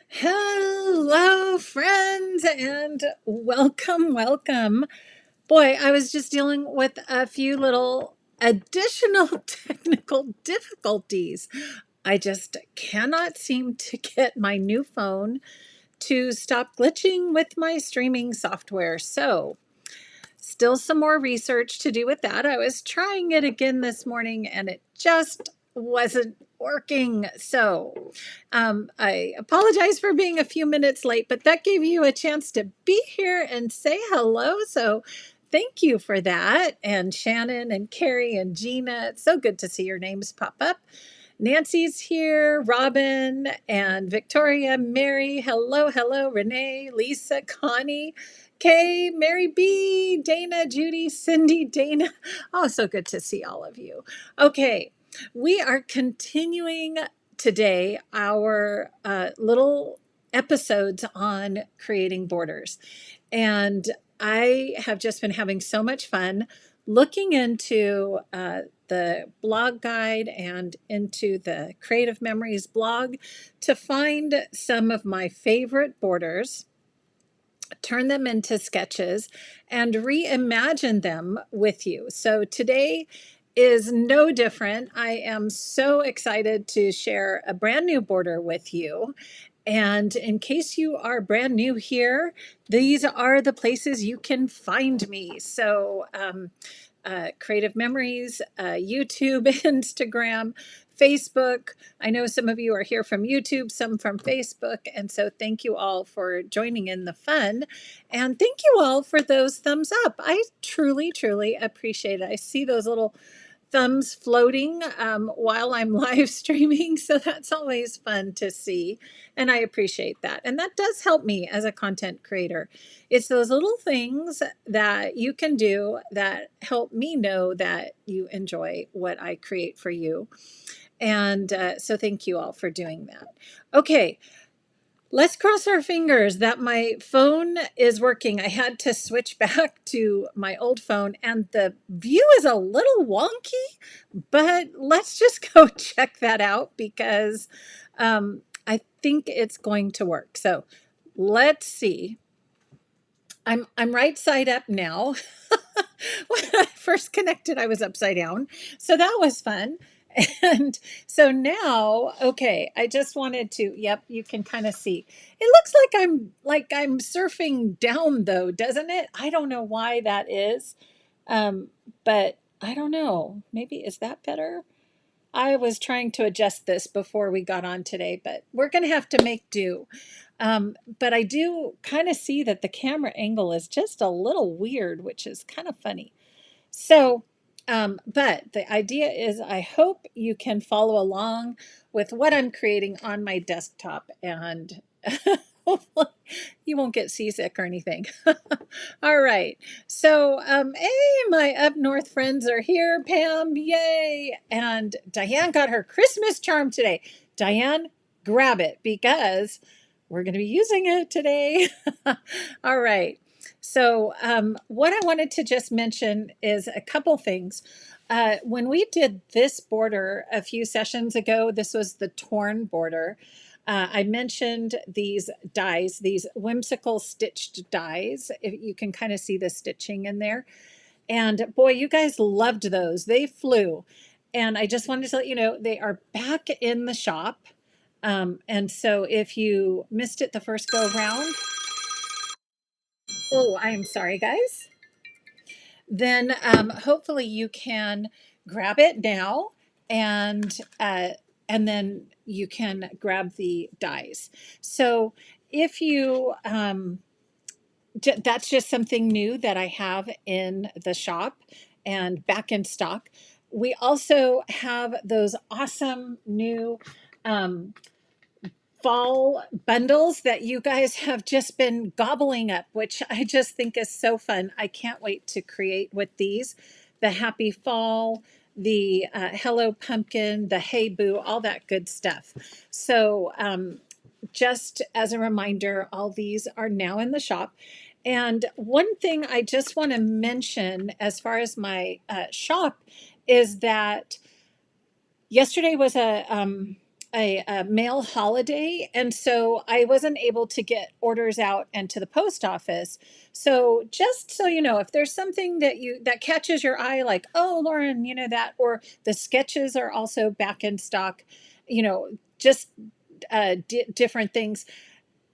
Hello, friends, and welcome. Boy, I was just dealing with a few little additional technical difficulties. I just cannot seem to get my new phone to stop glitching with my streaming software. So, still some more research to do with that. I was trying it again this morning and it just wasn't working. So I apologize for being a few minutes late, but that gave you a chance to be here and say hello. So thank you for that. And Shannon and Carrie and Gina, it's so good to see your names pop up. Nancy's here, Robin and Victoria, Mary, hello, Renee, Lisa, Connie, Kay, Mary B, Dana, Judy, Cindy, Dana. Oh, so good to see all of you. Okay, we are continuing today our little episodes on creating borders. And I have just been having so much fun looking into the blog guide and into the Creative Memories blog to find some of my favorite borders, turn them into sketches, and reimagine them with you. So today is no different. I am so excited to share a brand new border with you. And in case you are brand new here, these are the places you can find me. So, Creative Memories, YouTube, Instagram, Facebook. I know some of you are here from YouTube, some from Facebook. And so thank you all for joining in the fun. And thank you all for those thumbs up. I truly appreciate it. I see those little thumbs floating while I'm live streaming. So that's always fun to see. And I appreciate that. And that does help me as a content creator. It's those little things that you can do that help me know that you enjoy what I create for you. And so thank you all for doing that. Okay. Let's cross our fingers that my phone is working. I had to switch back to my old phone and the view is a little wonky, but let's just go check that out because I think it's going to work. So let's see. I'm right side up now. When I first connected, I was upside down. So that was fun. And so now, okay, I just wanted to, yep, you can kind of see. It looks like I'm surfing down though, doesn't it? I don't know why that is. Um, but I don't know. Maybe is that better? I was trying to adjust this before we got on today, but we're going to have to make do. But I do kind of see that the camera angle is just a little weird, which is kind of funny. So, but the idea is I hope you can follow along with what I'm creating on my desktop and hopefully you won't get seasick or anything. All right. So, hey, my up north friends are here. Pam, yay. And Diane got her Christmas charm today. Diane, grab it because we're going to be using it today. All right. So, what I wanted to just mention is a couple things. When we did this border a few sessions ago, this was the torn border. I mentioned these dies, these whimsical stitched dies. If you can kind of see the stitching in there. And boy, you guys loved those. They flew. And I just wanted to let you know they are back in the shop. And so if you missed it the first go round, oh, I'm sorry, guys. Then hopefully you can grab it now and and then you can grab the dies. So if you that's just something new that I have in the shop and back in stock. We also have those awesome new um, fall bundles that you guys have just been gobbling up, which I just think is so fun. I can't wait to create with these. The Happy Fall, the Hello Pumpkin, the Hey Boo, all that good stuff. So, just as a reminder, all these are now in the shop. And one thing I just want to mention as far as my shop is that yesterday was a mail holiday, and so I wasn't able to get orders out and to the post office. So just so you know, if there's something that catches your eye, like, oh, Lauren, that, or the sketches are also back in stock, just different things,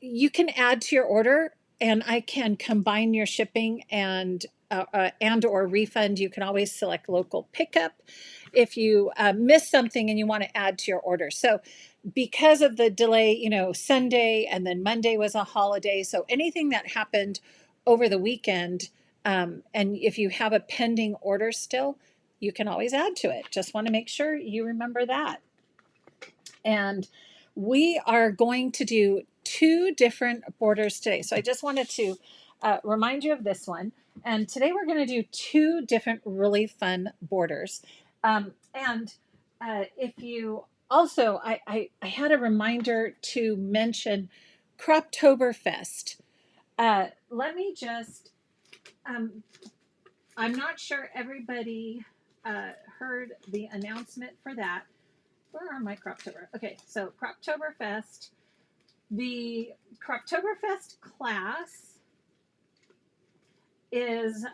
you can add to your order, and I can combine your shipping and or refund. You can always select local pickup if you miss something and you want to add to your order. So because of the delay, Sunday and then Monday was a holiday. So anything that happened over the weekend, and if you have a pending order still, you can always add to it. Just want to make sure you remember that. And we are going to do two different borders today. So I just wanted to remind you of this one. And today we're going to do two different really fun borders. And if you also, I had a reminder to mention Croptoberfest. Let me just, I'm not sure everybody heard the announcement for that. Where are my Croptober? Okay, so Croptoberfest. The Croptoberfest class is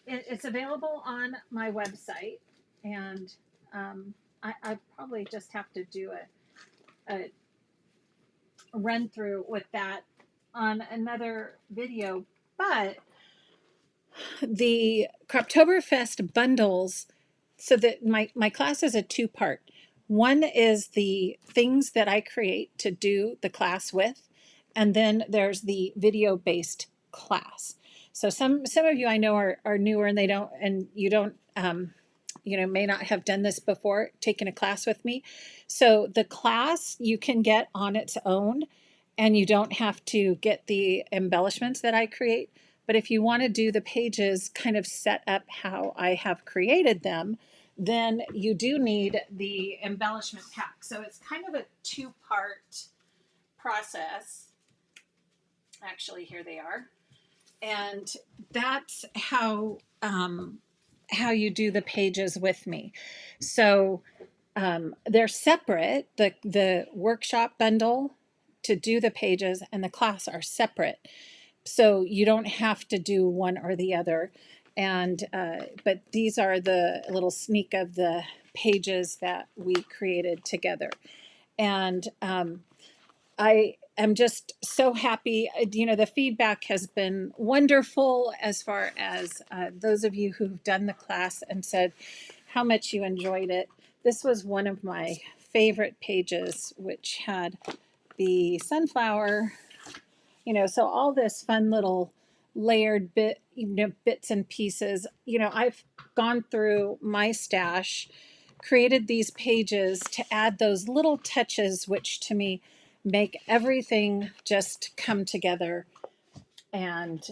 it's available on my website, and I probably just have to do a run through with that on another video. But the Croptoberfest bundles, so that my class is a two-part. One is the things that I create to do the class with, and then there's the video-based class. So some of you I know are newer, and you don't may not have done this before, taken a class with me. So the class you can get on its own, and you don't have to get the embellishments that I create. But if you want to do the pages kind of set up how I have created them, then you do need the embellishment pack. So it's kind of a two-part process. Actually, here they are. And that's how you do the pages with me. So they're separate. The workshop bundle to do the pages and the class are separate. So you don't have to do one or the other. And but these are the little sneak of the pages that we created together. And I am just so happy. The feedback has been wonderful as far as those of you who've done the class and said how much you enjoyed it. This was one of my favorite pages, which had the sunflower, so all this fun little layered bits and pieces. I've gone through my stash, created these pages to add those little touches, which to me make everything just come together and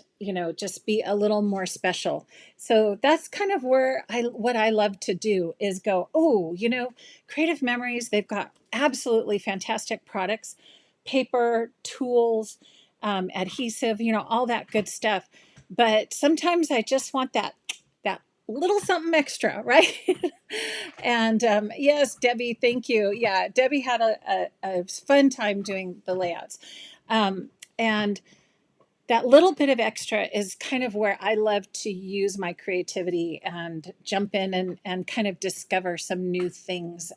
just be a little more special. So that's kind of where what I love to do is go, oh, Creative Memories, they've got absolutely fantastic products, paper, tools, adhesive, all that good stuff. But sometimes I just want that little something extra, right? And yes, Debbie, thank you. Yeah, Debbie had a fun time doing the layouts. And that little bit of extra is kind of where I love to use my creativity and jump in and kind of discover some new things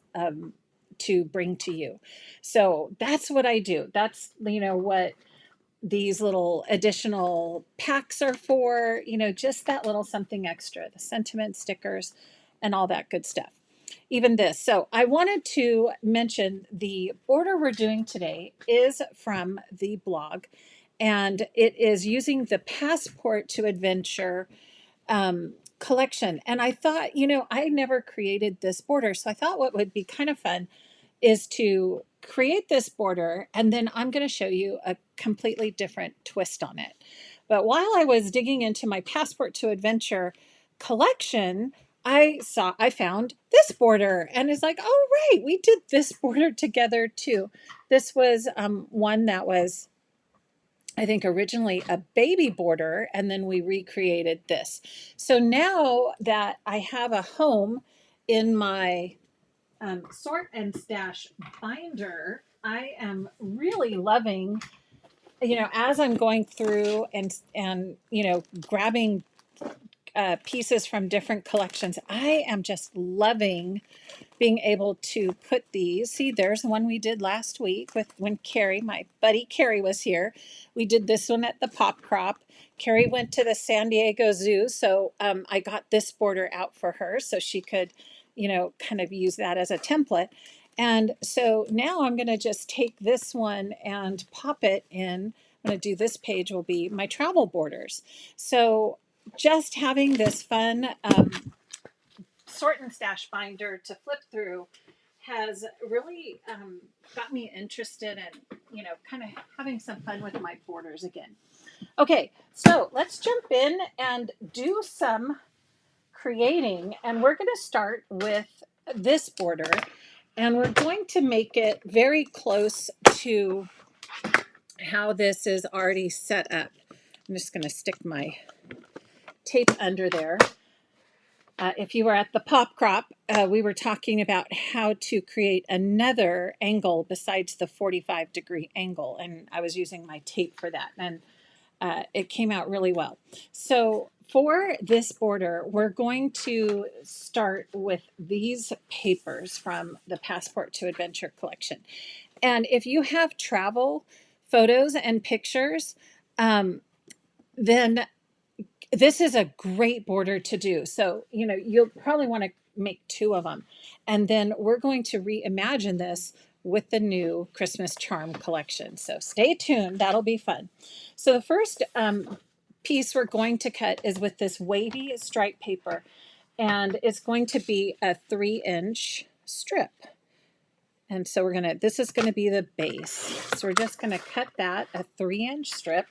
to bring to you. So that's what I do. That's, what these little additional packs are for, just that little something extra, the sentiment stickers and all that good stuff. Even this. So I wanted to mention the border we're doing today is from the blog, and it is using the Passport to Adventure collection. And I thought, I never created this border. So I thought what would be kind of fun is to create this border, and then I'm going to show you a completely different twist on it. But while I was digging into my Passport to Adventure collection, I found this border, and it's like, oh, right, we did this border together too. This was one that was, I think, originally a baby border, and then we recreated this. So now that I have a home in my sort and stash binder. I am really loving, as I'm going through and grabbing pieces from different collections. I am just loving being able to put these. See, there's the one we did last week with when Carrie, my buddy Carrie, was here. We did this one at the Pop Crop. Carrie went to the San Diego Zoo, so I got this border out for her so she could, kind of use that as a template. And so now I'm going to just take this one and pop it in. I'm going to do this page will be my travel borders. So just having this fun sort and stash binder to flip through has really got me interested in, kind of having some fun with my borders again. Okay, so let's jump in and do some creating. And we're going to start with this border. And we're going to make it very close to how this is already set up. I'm just going to stick my tape under there. If you were at the Pop Crop, we were talking about how to create another angle besides the 45-degree angle. And I was using my tape for that. And it came out really well. So for this border, we're going to start with these papers from the Passport to Adventure collection. And if you have travel photos and pictures, then this is a great border to do. So, you'll probably want to make two of them. And then we're going to reimagine this with the new Christmas Charm collection. So stay tuned. That'll be fun. So the first piece we're going to cut is with this wavy stripe paper. And it's going to be a 3-inch strip. And so this is going to be the base. So we're just going to cut that, a 3-inch strip.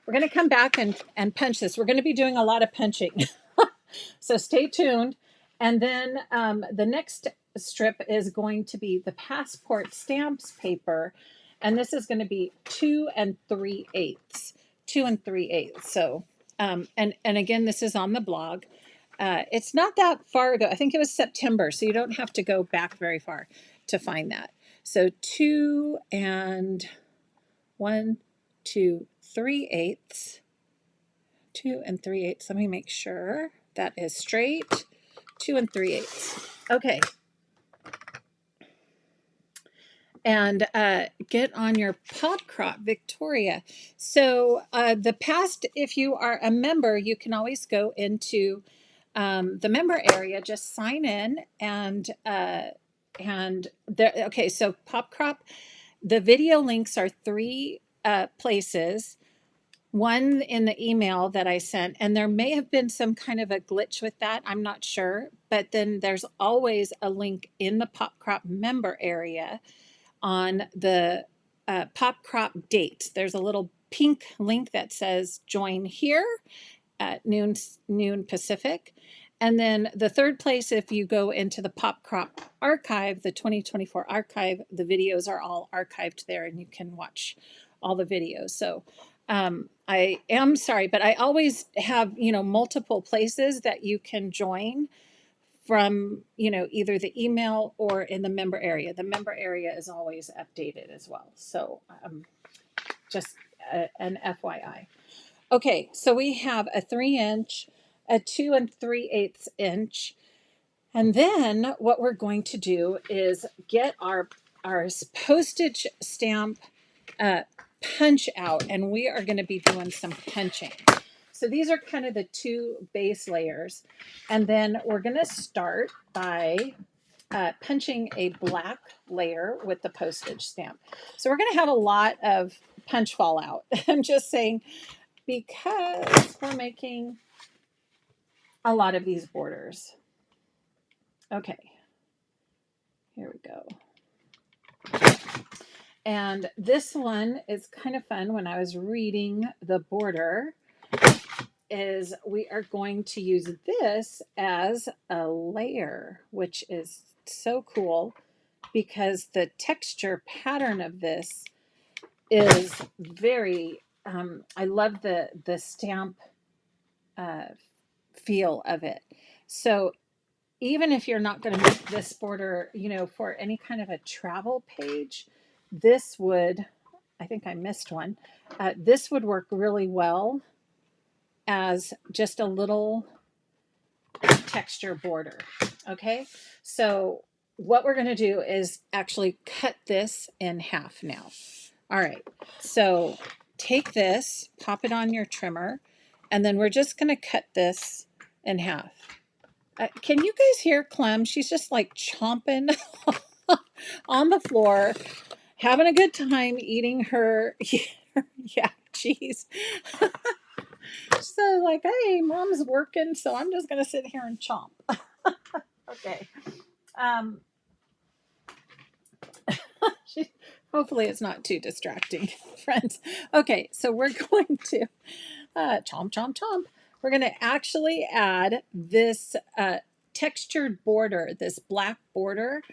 We're going to come back and punch this. We're going to be doing a lot of punching. So stay tuned. And then the next strip is going to be the Passport stamps paper. And this is going to be 2 3/8. 2 3/8. So, and again, this is on the blog. It's not that far ago. I think it was September. So you don't have to go back very far to find that. So 2 1 2 3/8. 2 3/8. Let me make sure that is straight. 2 3/8. Okay. And get on your Pop Crop, Victoria. So the past, if you are a member, you can always go into the member area, just sign in and there. Okay, so Pop Crop, the video links are 3 places. One in the email that I sent, and there may have been some kind of a glitch with that. I'm not sure. But then there's always a link in the Pop Crop member area on the Pop Crop dates. There's a little pink link that says join here at noon Pacific. And then the third place, if you go into the Pop Crop archive, the 2024 archive, the videos are all archived there and you can watch all the videos. So I am sorry, but I always have, multiple places that you can join from, either the email or in the member area. The member area is always updated as well. So just an FYI. Okay, so we have a 3-inch, a 2 3/8 inch. And then what we're going to do is get our postage stamp punch out, and we are going to be doing some punching. So these are kind of the 2 base layers. And then we're going to start by punching a black layer with the postage stamp. So we're going to have a lot of punch fallout. I'm just saying, because we're making a lot of these borders. Okay, here we go. And this one is kind of fun. When I was reading the border, is we are going to use this as a layer, which is so cool because the texture pattern of this is very, I love the stamp feel of it. So even if you're not going to make this border, you know, for any kind of a travel page, this would, I think I missed one. This would work really well as just a little texture border. Okay, so what we're going to do is actually cut this in half now. All right, so take this, pop it on your trimmer, and then we're just going to cut this in half. Can you guys hear Clem? She's just like chomping on the floor, having a good time eating her yak cheese. So like, hey, mom's working, so I'm just gonna sit here and chomp. Okay. Um, hopefully it's not too distracting, friends. Okay, so we're going to chomp, chomp, chomp. We're going to actually add this textured border, this black border,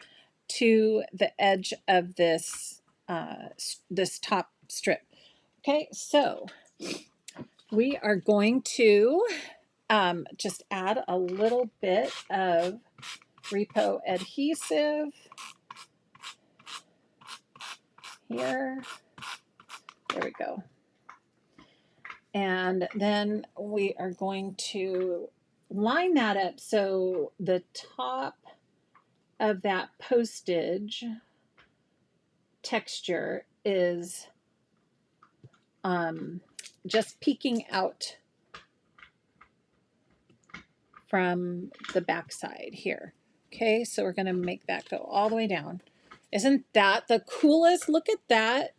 to the edge of this this top strip. Okay, so we are going to just add a little bit of repo adhesive here. There we go. And then we are going to line that up so the top of that postage texture is just peeking out from the back side here. Okay, so we're going to make that go all the way down. Isn't that the coolest? Look at that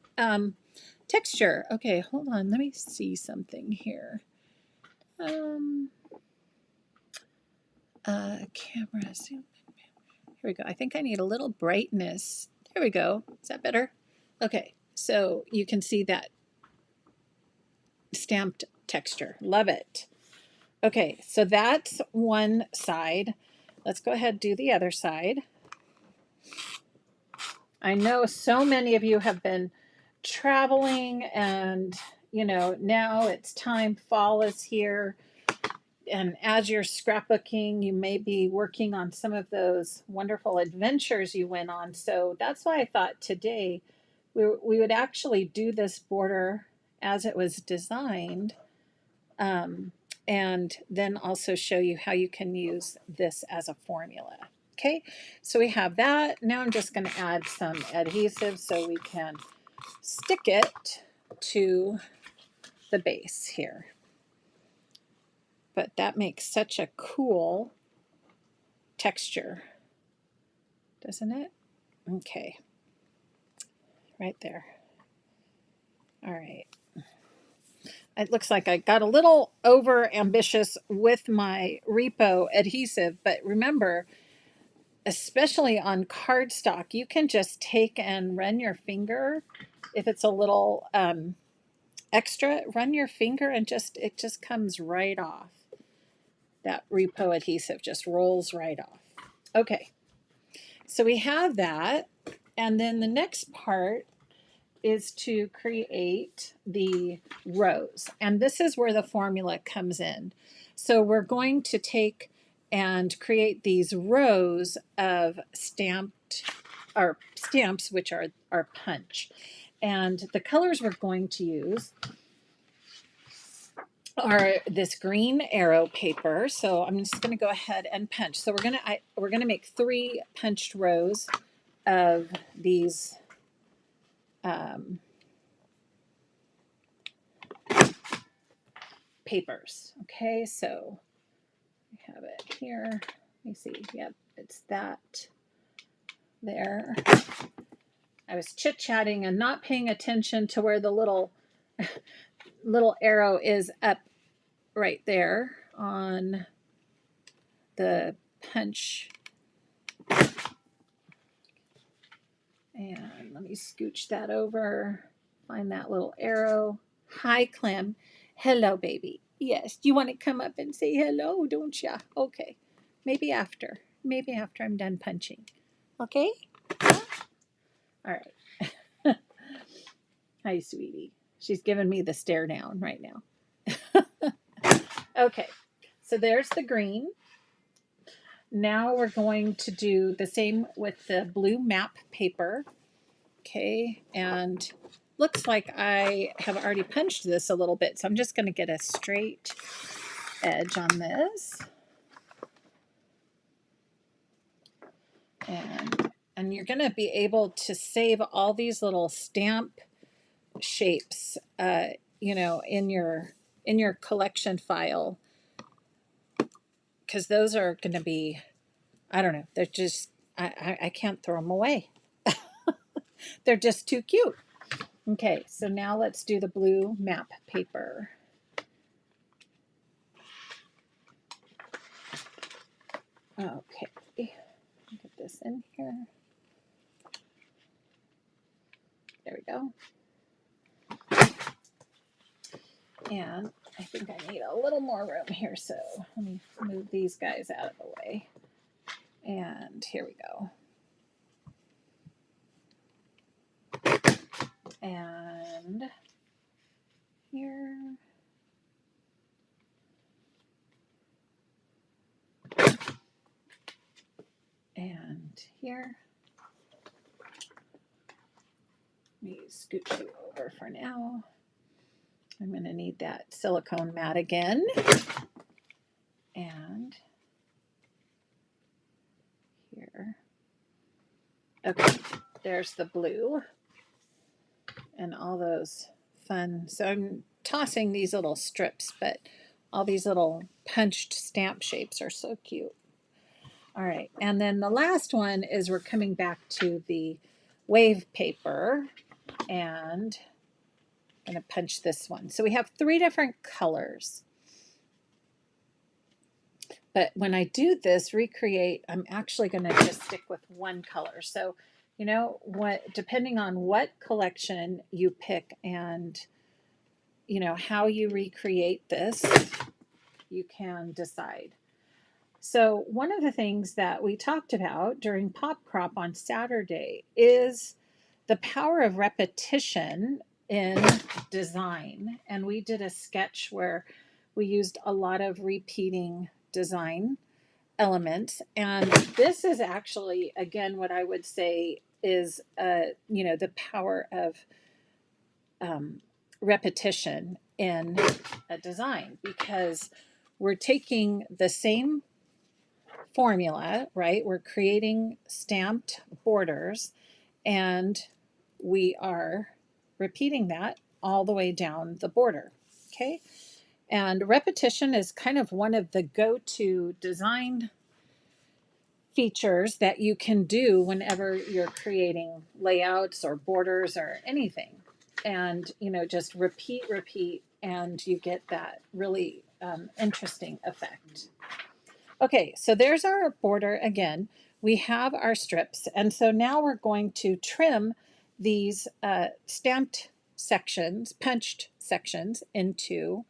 texture. Okay, hold on. Let me see something here. Camera zoom. Here we go. I think I need a little brightness. There we go. Is that better? Okay, so you can see that stamped texture. Love it. Okay, so that's one side. Let's go ahead and do the other side. I know so many of you have been traveling and, you know, now it's time, fall is here. And as you're scrapbooking, you may be working on some of those wonderful adventures you went on. So that's why I thought today we would actually do this border as it was designed, and then also show you how you can use this as a formula. Okay, so we have that. Now I'm just going to add some adhesive so we can stick it to the base here. But that makes such a cool texture, doesn't it? Okay, right there. All right. It looks like I got a little over ambitious with my repo adhesive, but remember, especially on cardstock, you can just take and run your finger. If it's a little extra, run your finger and it just comes right off. That repo adhesive just rolls right off. Okay, so we have that. And then the next part is to create the rows. And this is where the formula comes in. So we're going to take and create these rows of stamps, which are punch. And the colors we're going to use are this green arrow paper. So I'm just going to go ahead and punch. So we're going to make 3 punched rows of these papers. Okay, so we have it here. Let me see. Yep, it's that there. I was chit-chatting and not paying attention to where the little arrow is up right there on the punch. And let me scooch that over. Find that little arrow. Hi, Clem. Hello, baby. Yes, you want to come up and say hello, don't ya? Okay. Maybe after. Maybe after I'm done punching. Okay? All right. Hi, sweetie. She's giving me the stare down right now. Okay. So there's the green. now we're going to do the same with the blue map paper. Okay, and looks like I have already punched this a little bit, so I'm just going to get a straight edge on this. And you're going to be able to save all these little stamp shapes, in your collection file, because those are going to be, I don't know, they're just, I can't throw them away. They're just too cute. Okay, so now let's do the blue map paper. Okay, get this in here. There we go. And I think I need a little more room here, so let me move these guys out of the way. And here we go. And here. And here. Let me scoot you over for now. I'm going to need that silicone mat again. And here. Okay, there's the blue. And all those fun. So I'm tossing these little strips, but all these little punched stamp shapes are so cute. All right, and then the last one is we're coming back to the wave paper, and I'm going to punch this one. So we have 3 different colors. But when I do this recreate, I'm actually going to just stick with one color. So, depending on what collection you pick and, how you recreate this, you can decide. So one of the things that we talked about during Pop Crop on Saturday is the power of repetition in design. And we did a sketch where we used a lot of repeating design elements. And this is actually, again, what I would say is, the power of repetition in a design, because we're taking the same formula, right? We're creating stamped borders and we are repeating that all the way down the border. Okay. And repetition is kind of one of the go-to design features that you can do whenever you're creating layouts or borders or anything. And, just repeat, and you get that really interesting effect. Okay, so there's our border again. We have our strips, and so now we're going to trim these stamped sections, punched sections, into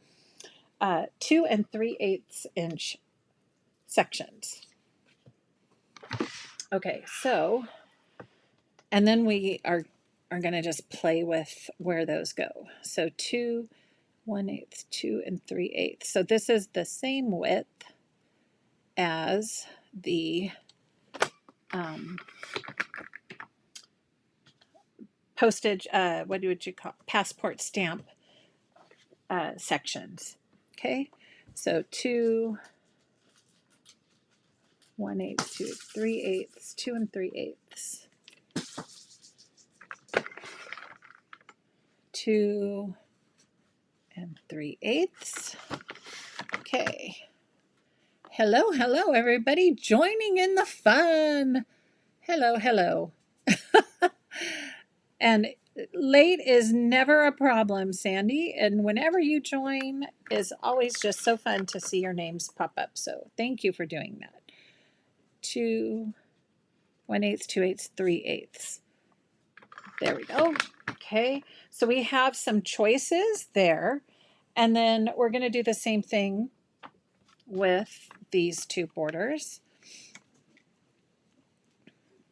2 3/8 inch sections. Okay, so, and then we are going to just play with where those go. So 2 1/8, 2 3/8. So this is the same width as the postage, what would you call, passport stamp sections. Okay, so 2 1/8, 2 3/8, 2 3/8, 2 3/8. Okay. Hello, everybody joining in the fun. Hello. And late is never a problem, Sandy. And whenever you join is always just so fun to see your names pop up. So thank you for doing that. 2 1/8, 2/8, 3/8. There we go. Okay, so we have some choices there. And then we're going to do the same thing with these 2 borders.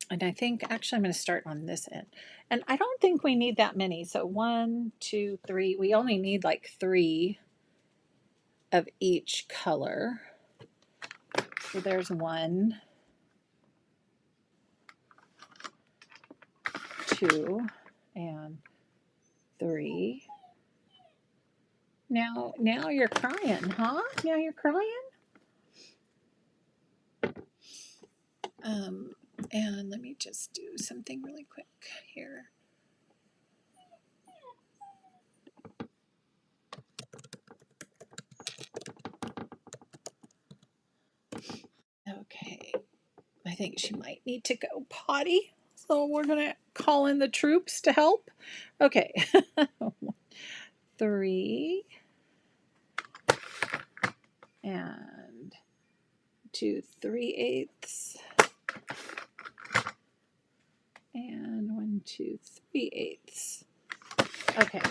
And I think actually I'm going to start on this end. And I don't think we need that many. So 1, 2, 3. We only need like 3 of each color. So there's 1, 2, and 3. Now you're crying, huh? Now you're crying? Um, and let me just do something really quick here. Okay, I think she might need to go potty. So we're going to call in the troops to help. Okay. 3 and 2 3/8 and 1 2 3/8. Okay.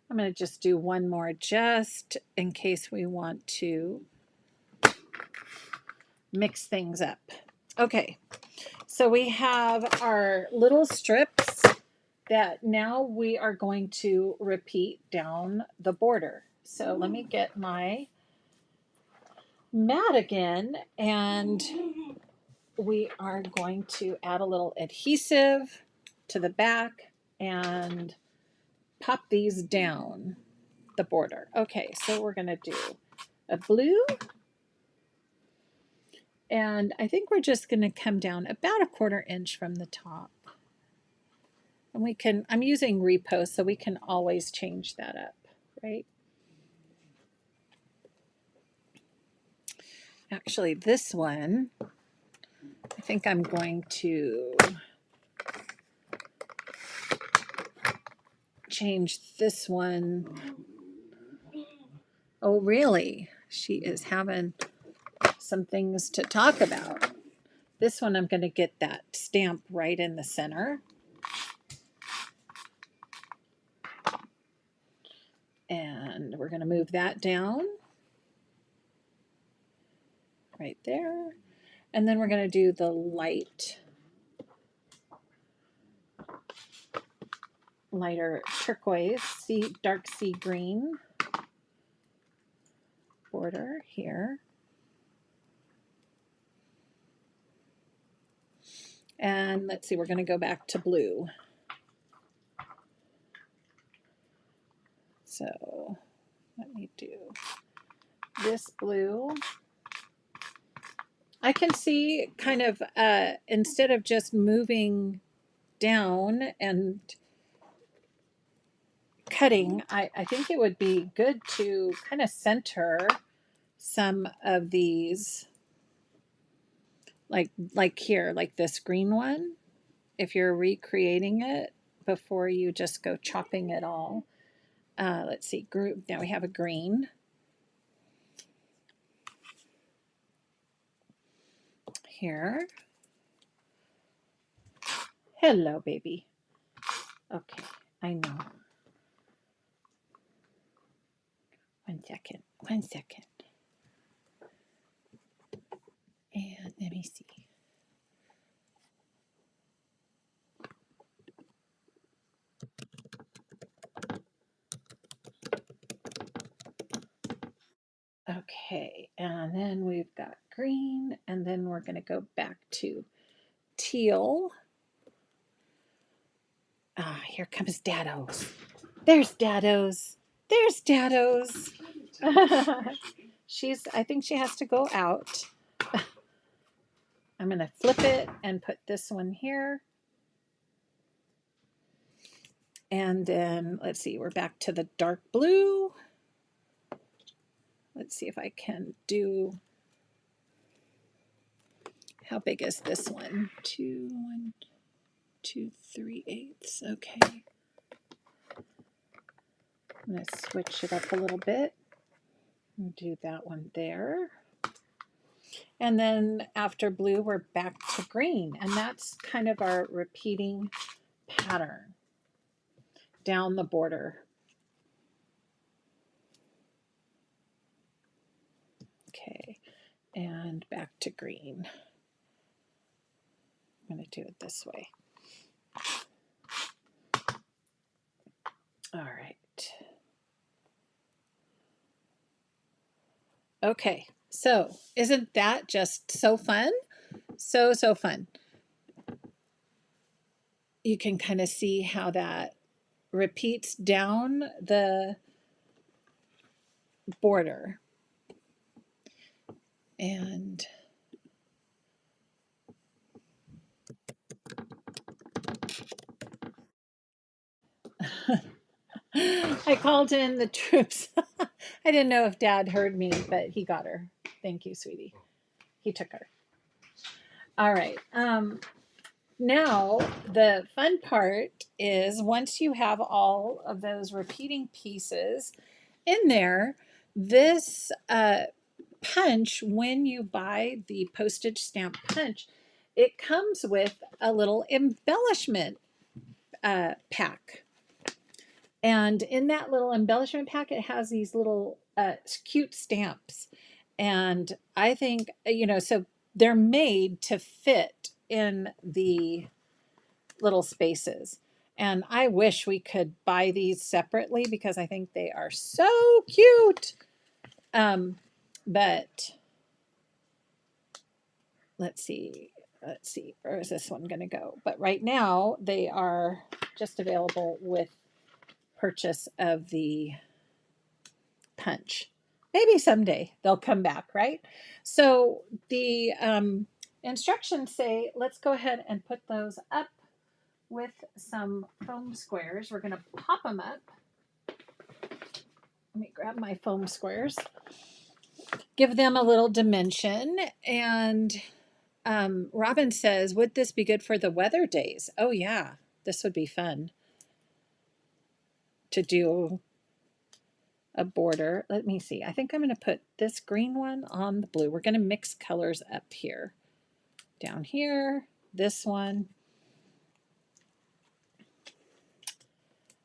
I'm going to just do one more just in case we want to mix things up. Okay. So we have our little strips that now we are going to repeat down the border. So let me get my mat again, and we are going to add a little adhesive to the back and pop these down the border. Okay, so we're going to do a blue, and I think we're just going to come down about a 1/4 inch from the top. And we can, I'm using repost, so we can always change that up, right? Actually, this one, I think I'm going to change this one. Oh, really? She is having some things to talk about. This one, I'm going to get that stamp right in the center. And we're going to move that down right there. And then we're going to do the lighter turquoise, dark sea green border here. And let's see, we're going to go back to blue. So let me do this blue. I can see kind of, instead of just moving down and cutting, I think it would be good to kind of center some of these, like here, like this green one, if you're recreating it before you just go chopping it all. Let's see, group. Now we have a green. Here. Hello, baby. Okay, I know. 1 second. 1 second. And let me see. Okay, and then we've got green, and then we're going to go back to teal. Ah, here comes Daddos. There's Daddos. There's Daddos. I think she has to go out. I'm going to flip it and put this one here. And then let's see, we're back to the dark blue. Let's see if I can do, how big is this one? 1 2 3/8. Okay. I'm going to switch it up a little bit and do that one there. And then after blue, we're back to green. And that's kind of our repeating pattern down the border. Okay, and back to green. I'm going to do it this way. All right. Okay, So isn't that just so fun? So fun. You can kind of see how that repeats down the border. And I called in the troops. I didn't know if Dad heard me, but he got her. Thank you, sweetie. He took her. All right. Now, the fun part is once you have all of those repeating pieces in there, this punch, when you buy the postage stamp punch, it comes with a little embellishment pack. And in that little embellishment pack, it has these little cute stamps. And I think, so they're made to fit in the little spaces. And I wish we could buy these separately because I think they are so cute. But let's see, where is this one going to go? But right now they are just available with purchase of the punch. Maybe someday they'll come back, right? So the instructions say, let's go ahead and put those up with some foam squares. We're going to pop them up. Let me grab my foam squares. Give them a little dimension. And Robin says, would this be good for the weather days? Oh, yeah. This would be fun to do a border. Let me see. I think I'm going to put this green one on the blue. We're going to mix colors up here. Down here, this one.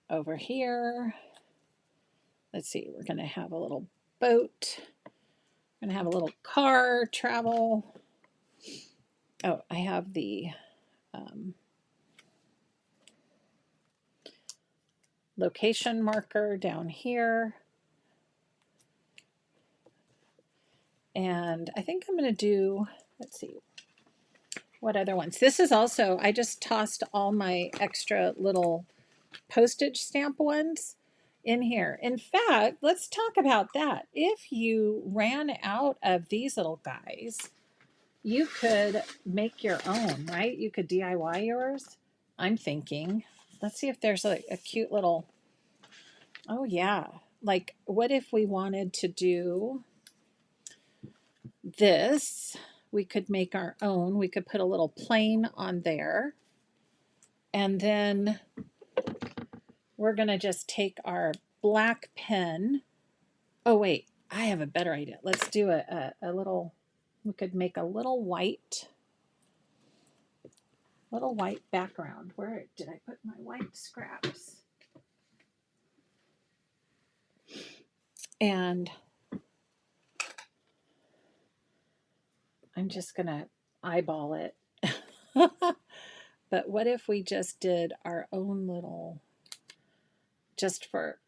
Over here. Let's see. We're going to have a little boat. We're going to have a little car travel. Oh, I have the location marker down here. And I think I'm going to do, let's see, what other ones? This is also, I just tossed all my extra little postage stamp ones in here. In fact, let's talk about that. If you ran out of these little guys, you could make your own, right? You could DIY yours. I'm thinking, let's see if there's a cute little, oh yeah. Like what if we wanted to do this? We could make our own. We could put a little plane on there. And then we're going to just take our black pen. Oh, wait, I have a better idea. Let's do a little, we could make a little white background. Where did I put my white scraps? And I'm just going to eyeball it. But what if we just did our own little, just for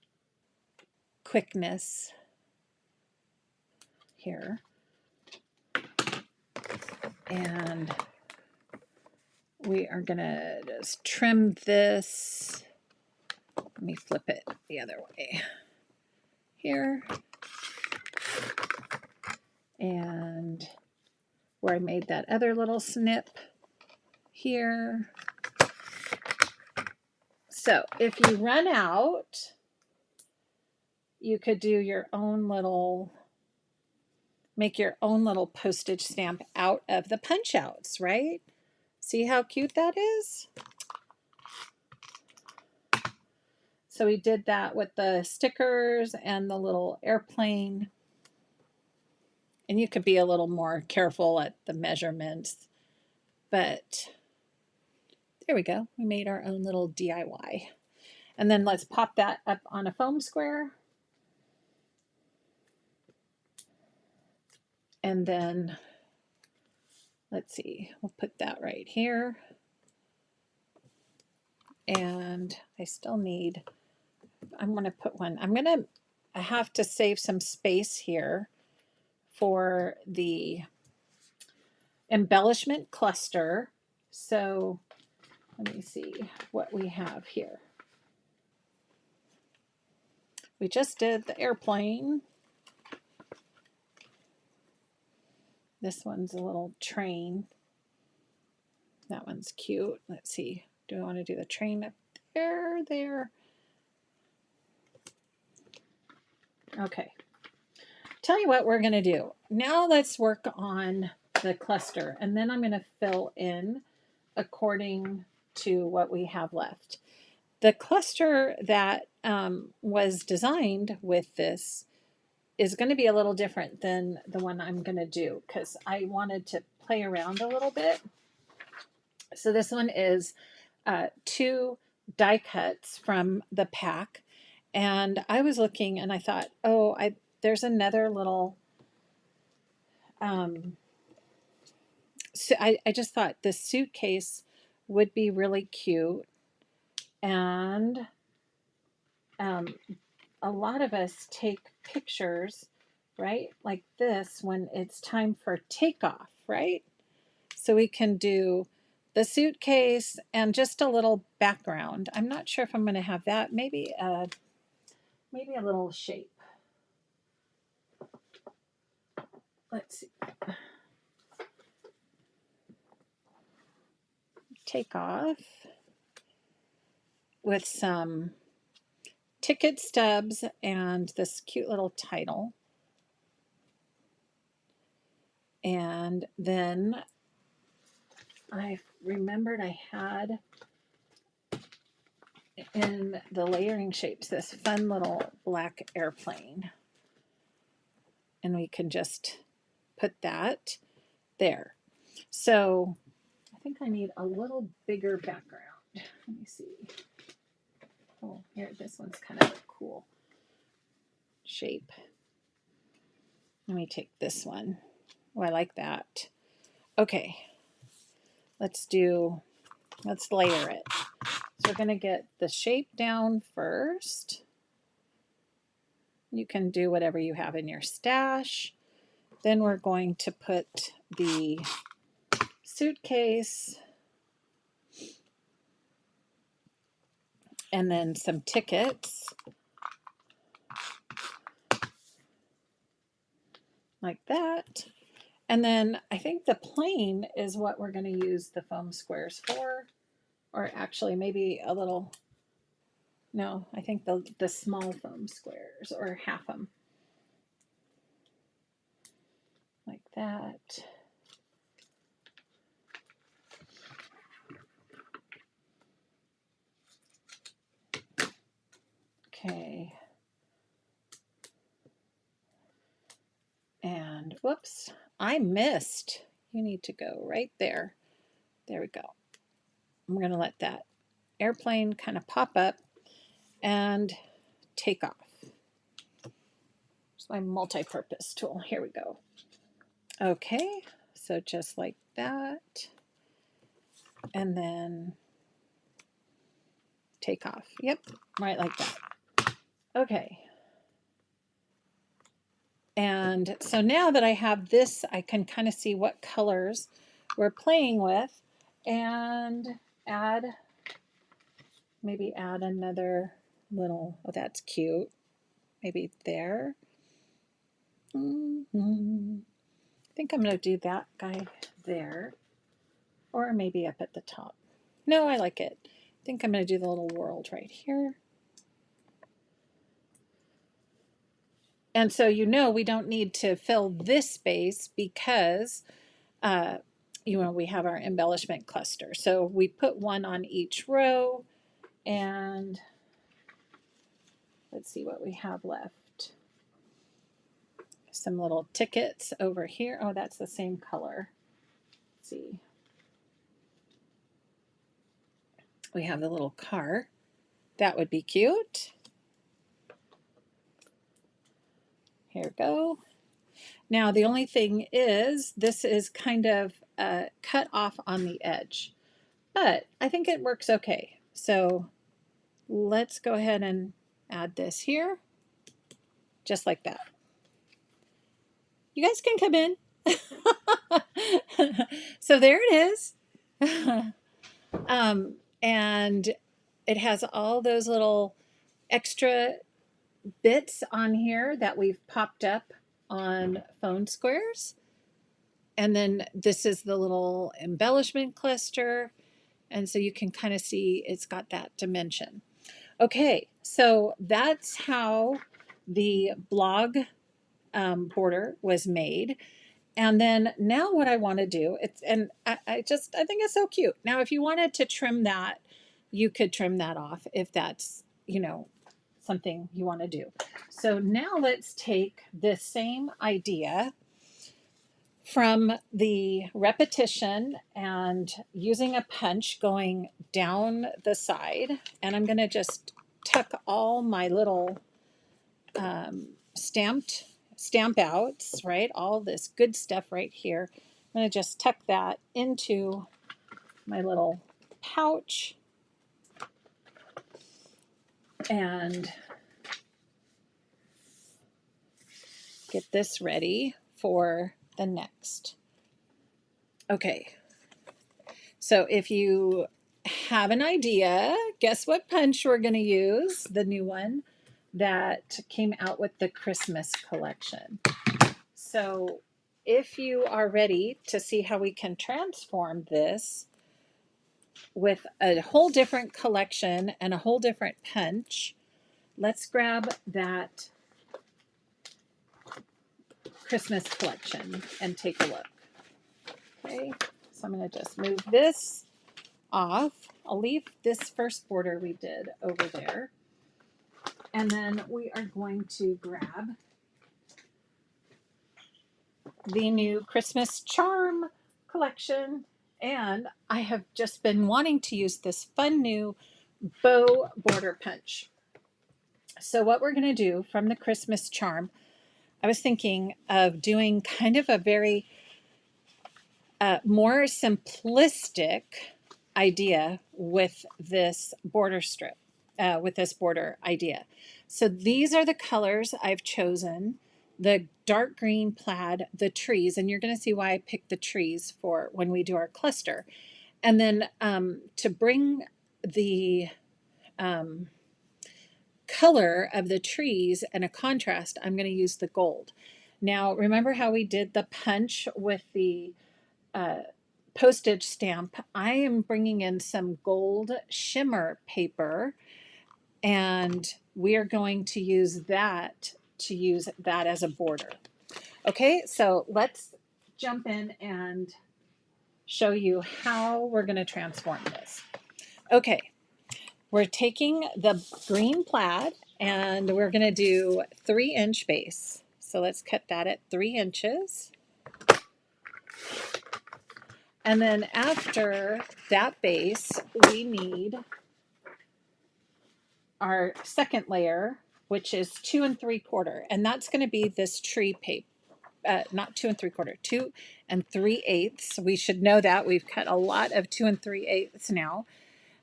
quickness here. And we are going to just trim this. Let me flip it the other way. Here. And where I made that other little snip here. So if you run out, you could do your own little, make your own little postage stamp out of the punch outs, right? See how cute that is? So we did that with the stickers and the little airplane. And you could be a little more careful at the measurements. But there we go. We made our own little DIY. And then let's pop that up on a foam square. And then, let's see, we'll put that right here. And I still need, I'm going to put one, I have to save some space here for the embellishment cluster. So let me see what we have here. We just did the airplane. This one's a little train. That one's cute. Let's see. Do I want to do the train up there? There. Okay. Tell you what we're going to do. Now let's work on the cluster, and then I'm going to fill in according to what we have left. The cluster that was designed with this is going to be a little different than the one I'm going to do because I wanted to play around a little bit. So this one is 2 die cuts from the pack, and I was looking and I thought, oh, there's another little so I just thought this suitcase would be really cute, and a lot of us take pictures, right, like this when it's time for takeoff, right? So we can do the suitcase and just a little background. I'm not sure if I'm going to have that. Maybe a little shape. Let's see. Take off with some ticket stubs and this cute little title. And then I remembered I had in the layering shapes this fun little black airplane. And we can just put that there. So I think I need a little bigger background. Let me see. Oh, here, this one's kind of a cool shape. Let me take this one. Oh, I like that. Okay, let's layer it. So we're going to get the shape down first. You can do whatever you have in your stash. Then we're going to put the suitcase and then some tickets like that. And then I think the plane is what we're going to use the foam squares for, or actually maybe a little, no, I think the small foam squares, or half them. Like that. Okay. And whoops, I missed. You need to go right there. There we go. I'm going to let that airplane kind of pop up and take off. It's my multi-purpose tool. Here we go. Okay, so just like that. And then take off. Yep, right like that. Okay. And so now that I have this, I can kind of see what colors we're playing with and maybe add another little, oh, that's cute. Maybe there. I think I'm going to do that guy there, or maybe up at the top. No, I like it. I think I'm going to do the little world right here. And so we don't need to fill this space because we have our embellishment cluster. So we put one on each row, and let's see what we have left. Some little tickets over here. Oh, that's the same color. Let's see. We have the little car. That would be cute. Here we go. Now the only thing is this is kind of cut off on the edge, but I think it works okay. So let's go ahead and add this here, just like that. You guys can come in. So there it is. And it has all those little extra bits on here that we've popped up on phone squares. And then this is the little embellishment cluster. And so you can kind of see it's got that dimension. Okay, so that's how the blog border was made. And then now what I want to do, I think it's so cute. Now, if you wanted to trim that, you could trim that off if that's, something you want to do. So now let's take this same idea from the repetition and using a punch going down the side. And I'm going to just tuck all my little stamp outs, right? All this good stuff right here. I'm going to just tuck that into my little pouch and get this ready for the next. Okay, so if you have an idea, guess what punch we're going to use? The new one that came out with the Christmas collection. So if you are ready to see how we can transform this with a whole different collection and a whole different punch, let's grab that Christmas collection and take a look. Okay, so I'm going to just move this off. I'll leave this first border we did over there. And then we are going to grab the new Christmas charm collection. And I have just been wanting to use this fun new bow border punch. So what we're going to do from the Christmas charm, I was thinking of doing kind of a very more simplistic idea with this border strip, with this border idea. So these are the colors I've chosen. The dark green plaid, the trees, and you're going to see why I picked the trees for when we do our cluster. And then to bring the color of the trees and a contrast, I'm going to use the gold. Now, remember how we did the punch with the postage stamp? I am bringing in some gold shimmer paper, and we are going to use that as a border. Okay, so let's jump in and show you how we're going to transform this. Okay, we're taking the green plaid and we're going to do 3-inch base. So let's cut that at 3 inches. And then after that base, we need our second layer, which is 2 3/4. And that's going to be this tree paper. Not 2 3/4, 2 3/8. We should know that. We've cut a lot of 2 3/8 now.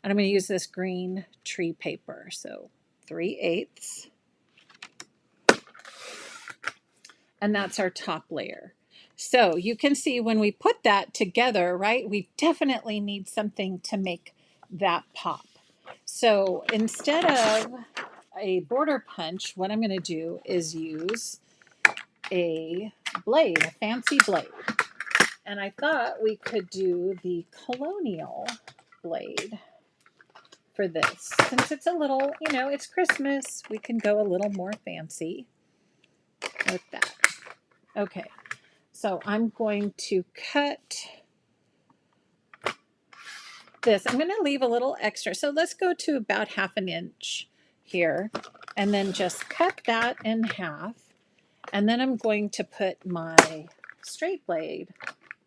And I'm going to use this green tree paper. So 3/8. And that's our top layer. So you can see when we put that together, right, we definitely need something to make that pop. So instead of a border punch, what I'm going to do is use a blade, a fancy blade. And I thought we could do the colonial blade for this. Since it's a little, it's Christmas, we can go a little more fancy with that. Okay, so I'm going to cut this. I'm going to leave a little extra. So let's go to about 1/2 inch here and then just cut that in half. And then I'm going to put my straight blade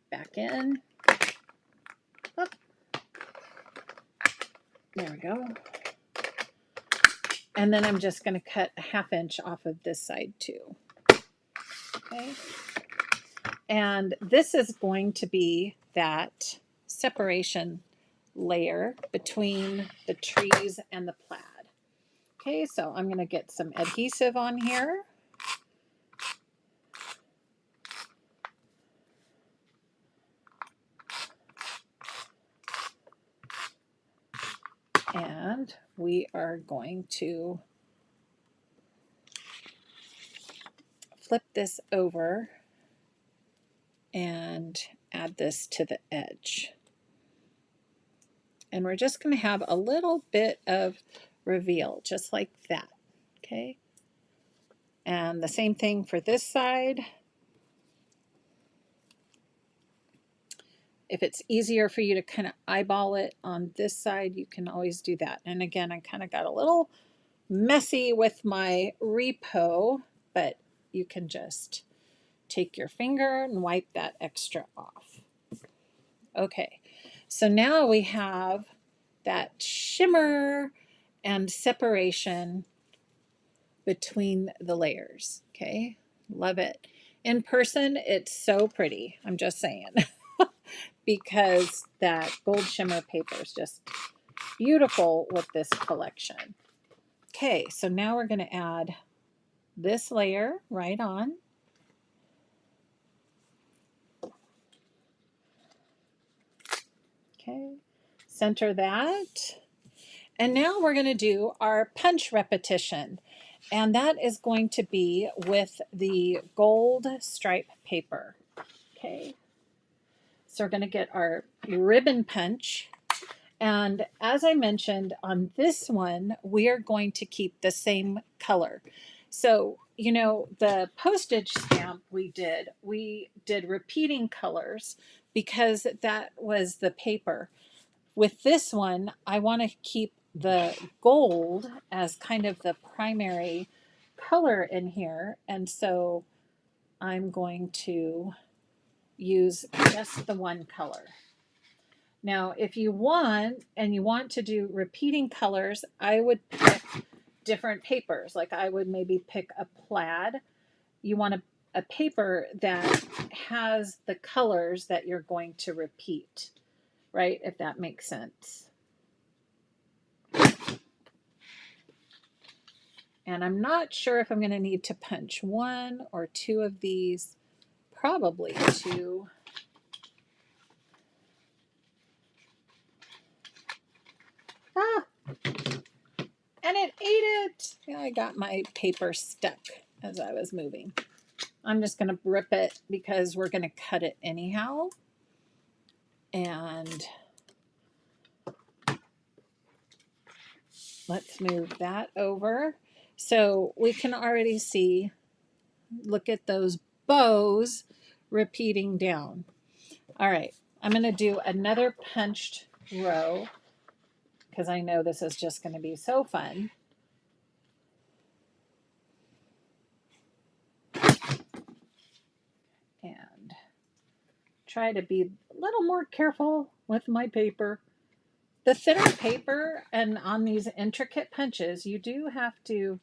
back in. Oh, there we go. And then I'm just going to cut 1/2 inch off of this side too. Okay. And this is going to be that separation layer between the trees and the plaid. Okay, so I'm going to get some adhesive on here. we are going to flip this over and add this to the edge. And we're just going to have a little bit of reveal, just like that, okay? And the same thing for this side. If it's easier for you to kind of eyeball it on this side, you can always do that. And again, I kind of got a little messy with my repo, but you can just take your finger and wipe that extra off. Okay, so now we have that shimmer and separation between the layers. Okay, love it. In person, it's so pretty. I'm just saying. Because that gold shimmer paper is just beautiful with this collection. Okay, so now we're going to add this layer right on. Okay, center that. And now we're going to do our punch repetition. And that is going to be with the gold stripe paper. Okay, so we're going to get our ribbon punch. And as I mentioned, on this one, we are going to keep the same color. So, you know, the postage stamp we did repeating colors because that was the paper. With this one, I want to keep the gold as kind of the primary color in here. And so I'm going to use just the one color. Now, if you want, and you want to do repeating colors, I would pick different papers. Like I would maybe pick a plaid. You want a paper that has the colors that you're going to repeat, right? If that makes sense. And I'm not sure if I'm going to need to punch one or two of these, probably two. Ah, and it ate it. Yeah, I got my paper stuck as I was moving. I'm just going to rip it because we're going to cut it anyhow. And let's move that over. So we can already see, look at those bows repeating down. All right, I'm going to do another punched row because I know this is just going to be so fun. And try to be a little more careful with my paper. The thinner paper and on these intricate punches, you do have to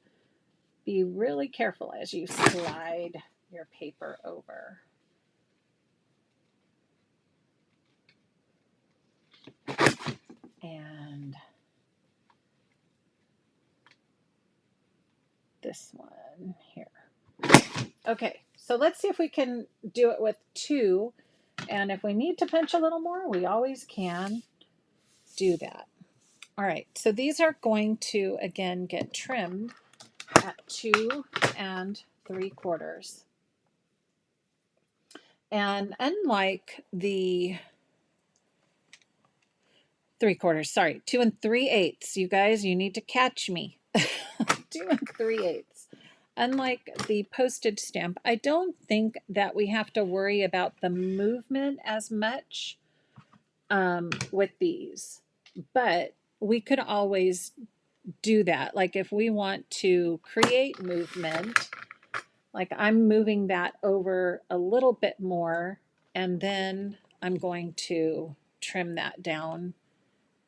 be really careful as you slide your paper over. And this one here. Okay, so let's see if we can do it with two. And if we need to punch a little more, we always can do that. All right, so these are going to, again, get trimmed at 2 3/4. And unlike the 3/4, sorry, 2 3/8, you guys, you need to catch me. 2 3/8. Unlike the postage stamp, I don't think that we have to worry about the movement as much with these, but we could always do that. Like if we want to create movement, like I'm moving that over a little bit more, and then I'm going to trim that down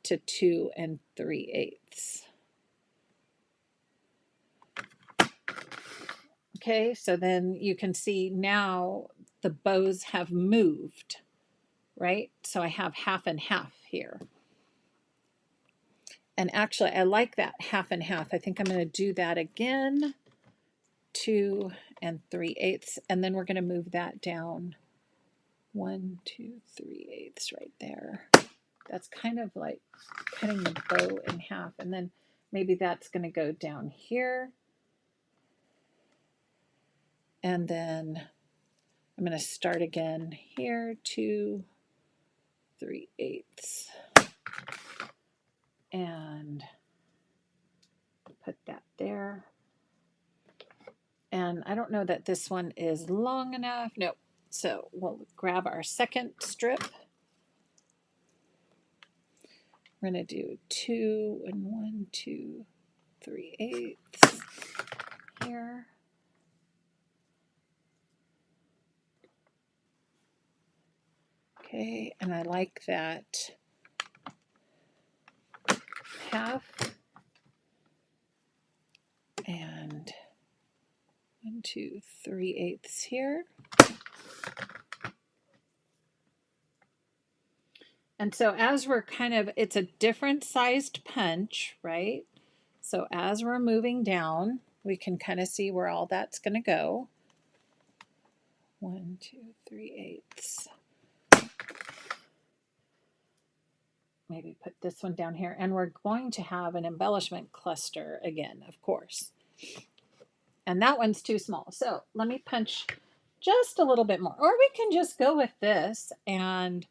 to 2 3/8. Okay, so then you can see now the bows have moved, right? So I have half and half here. And actually, I like that half and half. I think I'm going to do that again, 2 3/8, and then we're going to move that down 1 2 3/8 right there. That's kind of like cutting the bow in half, and then maybe that's going to go down here. And then I'm going to start again here, 2 3/8, and put that there. And I don't know that this one is long enough. Nope. So we'll grab our second strip. We're going to do 2 and 1 2 3/8 here. Okay, and I like that half, and 1 2 3/8 here. And so as we're it's a different sized punch, right? So as we're moving down, we can kind of see where all that's going to go. 1 2 3/8. Maybe put this one down here. And we're going to have an embellishment cluster again, of course. And that one's too small. So let me punch just a little bit more. Or we can just go with this and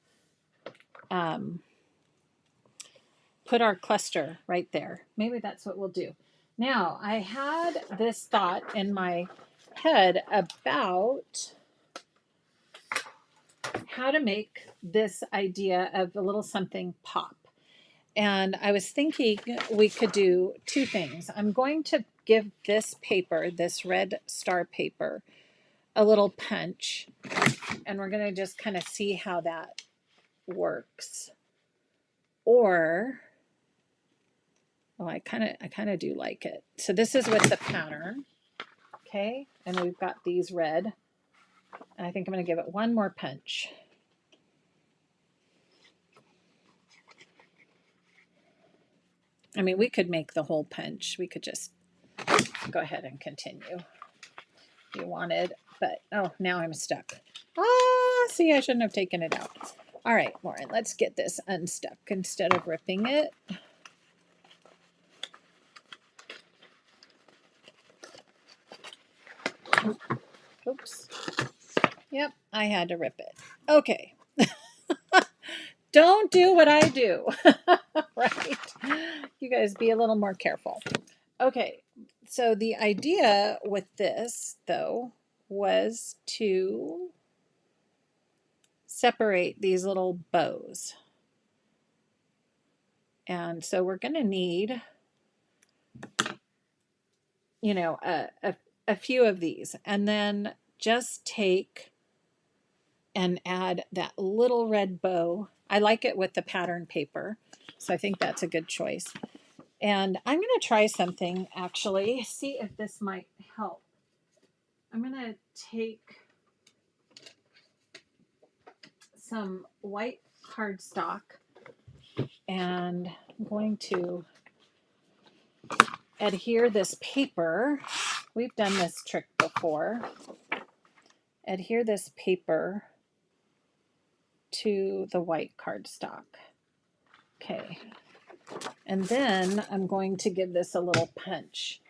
put our cluster right there. Maybe that's what we'll do. Now, I had this thought in my head about how to make this idea of a little something pop. And I was thinking we could do two things. I'm going to give this paper, this red star paper, a little punch. And we're going to just kind of see how that works. Or, well, I kind of do like it. So this is with the pattern. Okay. And we've got these red. And I think I'm going to give it one more punch. I mean, we could make the whole punch. We could just go ahead and continue if you wanted. But, oh, now I'm stuck. Ah, see, I shouldn't have taken it out. All right, Lauren, let's get this unstuck instead of ripping it. Oops. Yep, I had to rip it. Okay. Don't do what I do. Right? You guys be a little more careful. Okay, so the idea with this, though, was to separate these little bows. And so we're going to need, you know, a few of these. And then just take and add that little red bow. I like it with the pattern paper, so I think that's a good choice. And I'm going to try something, actually, see if this might help. I'm going to take some white cardstock, and I'm going to adhere this paper. We've done this trick before. Adhere this paper to the white cardstock. Okay. And then I'm going to give this a little punch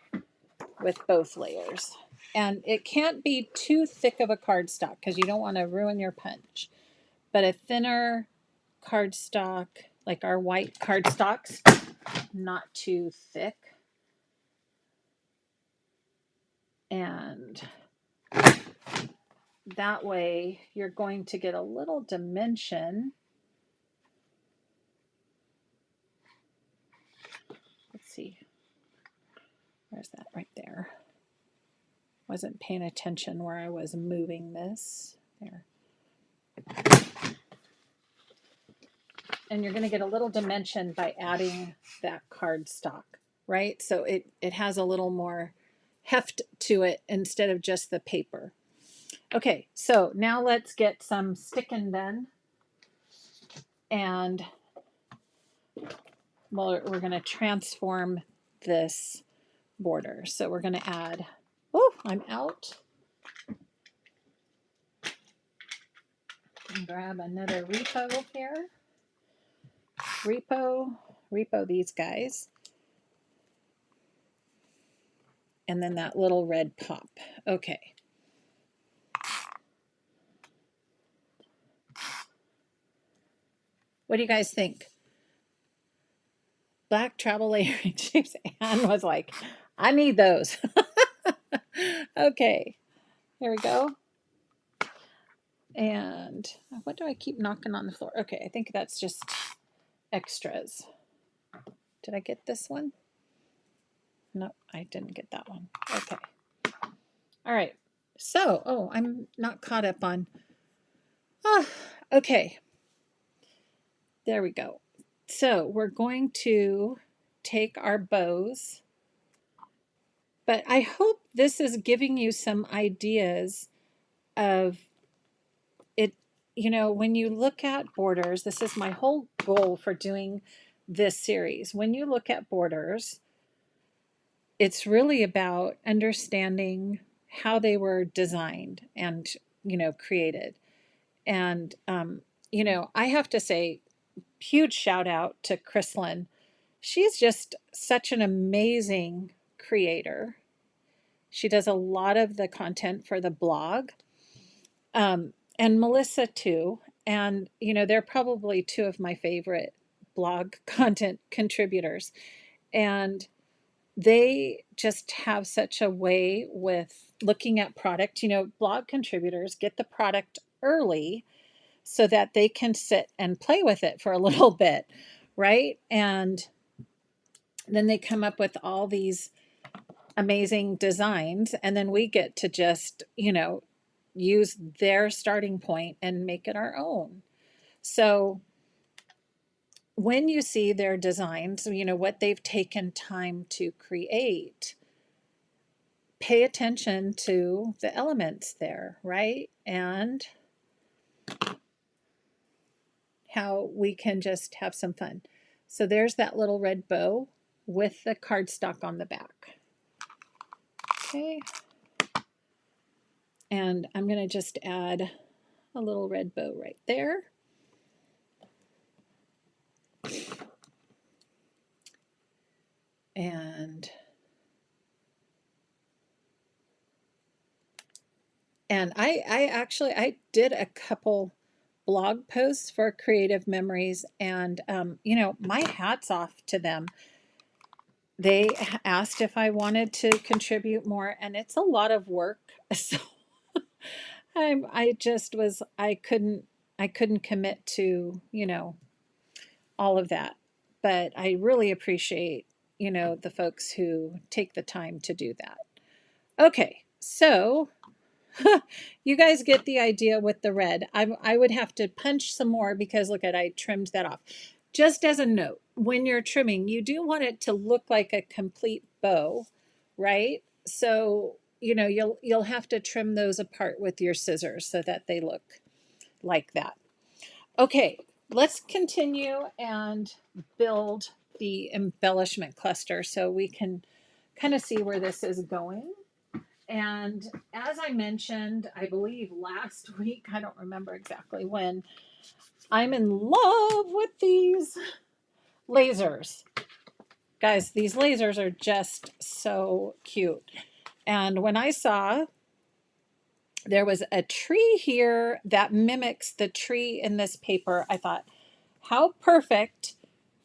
with both layers. And it can't be too thick of a cardstock because you don't want to ruin your punch. But a thinner cardstock, like our white cardstocks, not too thick. And that way you're going to get a little dimension. Let's see. Where's that? Right there. Wasn't paying attention where I was moving this. There. And you're going to get a little dimension by adding that cardstock, right? So it has a little more heft to it instead of just the paper. Okay, so now let's get some sticking done. And well, we're going to transform this border. So we're going to add, oh, I'm out. And grab another repo here. Repo these guys. and then that little red pop. Okay. What do you guys think? Black travel layering shapes. Anne was like, I need those. Okay, here we go. And what do I keep knocking on the floor? Okay, I think that's just extras. Did I get this one? No, I didn't get that one. Okay. All right. So, oh, I'm not caught up on. Ah, okay. There we go. So we're going to take our bows, but I hope this is giving you some ideas of it. You know, when you look at borders, this is my whole goal for doing this series. When you look at borders, it's really about understanding how they were designed and, created. And, I have to say, huge shout out to Chrislyn. She's just such an amazing creator. She does a lot of the content for the blog, and Melissa too. And, they're probably two of my favorite blog content contributors. And they just have such a way with looking at product. Blog contributors get the product early so that they can sit and play with it for a little bit, right? And then they come up with all these amazing designs, and then we get to just, use their starting point and make it our own. So when you see their designs, what they've taken time to create, pay attention to the elements there, right? And how we can just have some fun. So there's that little red bow with the cardstock on the back. Okay. And I'm going to just add a little red bow right there. And I did a couple blog posts for Creative Memories, and my hat's off to them. They asked if I wanted to contribute more, and it's a lot of work. So I couldn't commit to, all of that. But I really appreciate, the folks who take the time to do that. Okay, so you guys get the idea with the red. I would have to punch some more because look at, I trimmed that off. Just as a note, when you're trimming, you do want it to look like a complete bow, right? So, you'll have to trim those apart with your scissors so that they look like that. Okay, let's continue and build the embellishment cluster so we can kind of see where this is going. And as I mentioned, I believe last week, I don't remember exactly when, I'm in love with these lasers. Guys, these lasers are just so cute. And when I saw there was a tree here that mimics the tree in this paper, I thought, how perfect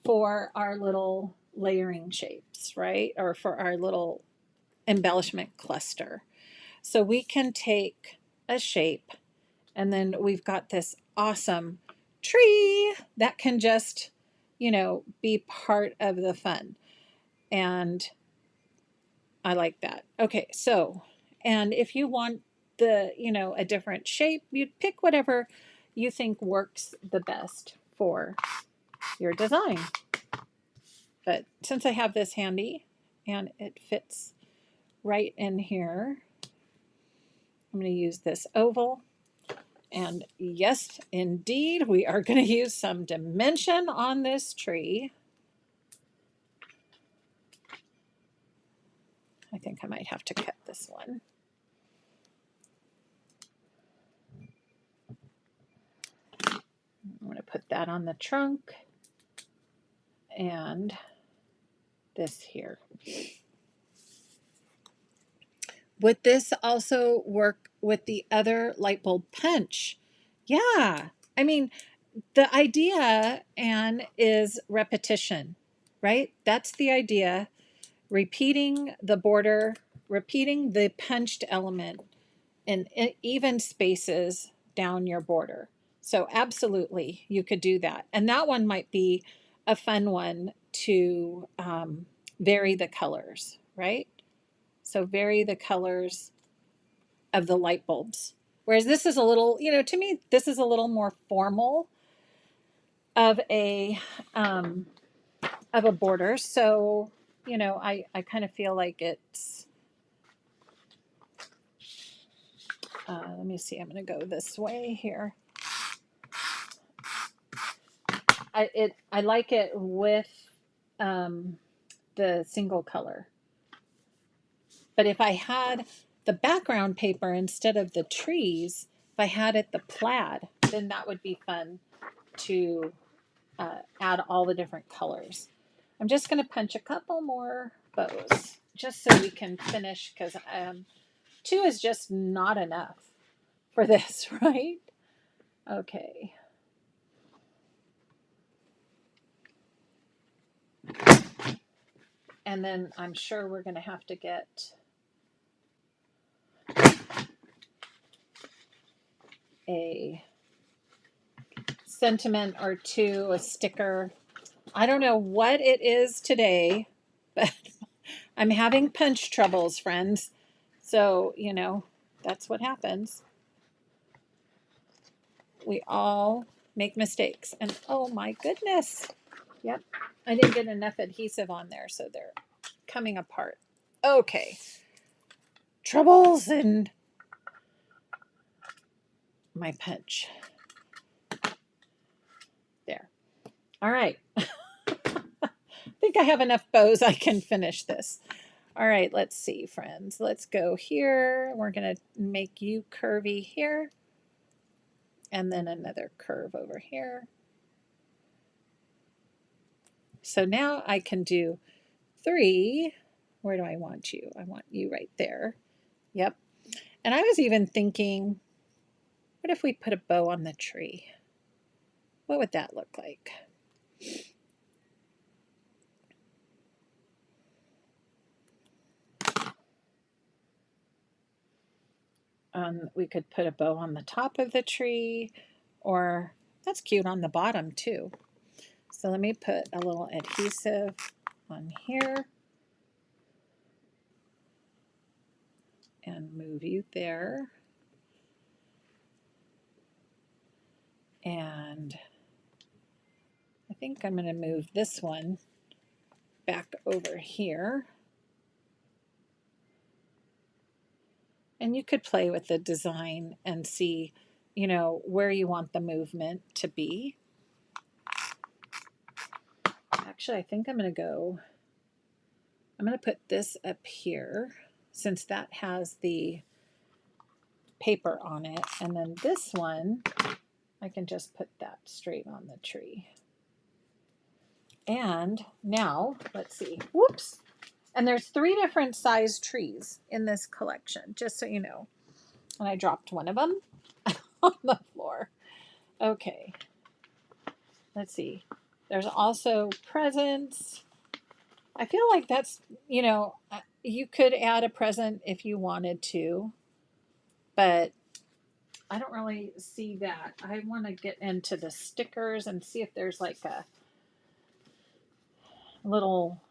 for our little layering shapes, right? Or for our little embellishment cluster. So we can take a shape, and then we've got this awesome tree that can just, be part of the fun. And I like that. Okay, so, and if you want a different shape, you pick whatever you think works the best for your design. But since I have this handy and it fits right in here, I'm going to use this oval. And yes, indeed, we are going to use some dimension on this tree. I think I might have to cut this one. I'm going to put that on the trunk and this here. Would this also work with the other light bulb punch? Yeah. I mean, the idea, Anne, is repetition, right? That's the idea. Repeating the border, repeating the punched element in even spaces down your border. So absolutely, you could do that. And that one might be a fun one to vary the colors, right? So vary the colors of the light bulbs. Whereas this is a little, to me, this is a little more formal of um, a border. So, I kind of feel like it's, let me see, I'm going to go this way here. I like it with um, the single color. But if I had the background paper instead of the trees, if I had it the plaid, then that would be fun to add all the different colors. I'm just going to punch a couple more bows just so we can finish because two is just not enough for this, right? Okay. And then I'm sure we're going to have to get a sentiment or two, a sticker. I don't know what it is today, but I'm having punch troubles, friends. So, that's what happens. We all make mistakes. And oh my goodness. Yep. I didn't get enough adhesive on there, so they're coming apart. Okay. Troubles in my punch. There. All right. I think I have enough bows I can finish this. All right, let's see, friends. Let's go here. We're going to make you curvy here. And then another curve over here. So now I can do 3. Where do I want you? I want you right there. Yep. And I was even thinking, what if we put a bow on the tree? What would that look like? We could put a bow on the top of the tree, or that's cute on the bottom too. So let me put a little adhesive on here and move you there. And I think I'm going to move this one back over here. And you could play with the design and see, where you want the movement to be. Actually, I think I'm going to put this up here since that has the paper on it. And then this one, I can just put that straight on the tree. And now, let's see. Whoops. And there's 3 different size trees in this collection, just so you know. And I dropped one of them on the floor. Okay. Let's see. There's also presents. I feel like that's, you could add a present if you wanted to, but I don't really see that. I want to get into the stickers and see if there's like a little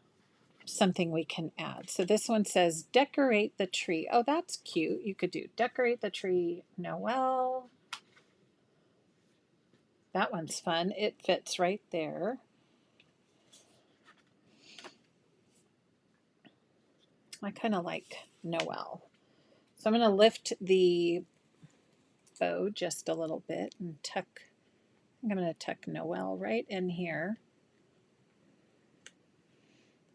something we can add. So this one says decorate the tree. Oh, that's cute. You could do decorate the tree, Noel. That one's fun. It fits right there. I kind of like Noel. So I'm going to lift the bow just a little bit and tuck. I'm going to tuck Noel right in here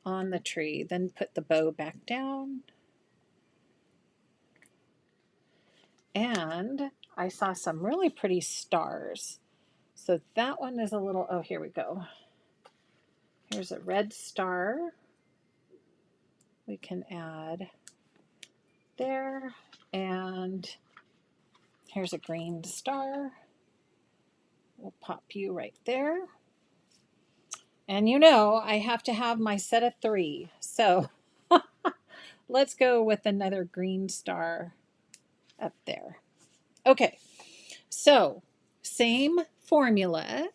on the tree. Then put the bow back down. And I saw some really pretty stars. So that one is a little, oh, here we go. Here's a red star. We can add there. And here's a green star. We'll pop you right there. And you know, I have to have my set of 3. So let's go with another green star up there. Okay, so same formula.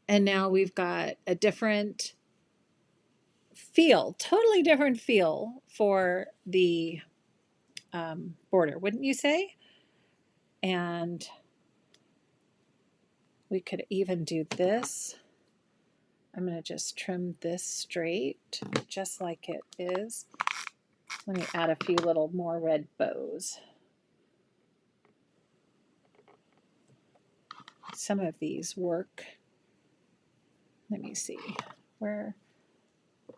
And now we've got a different feel, totally different feel for the border, wouldn't you say? And we could even do this. I'm going to just trim this straight, just like it is. Let me add a few little more red bows. Some of these work. Let me see. Where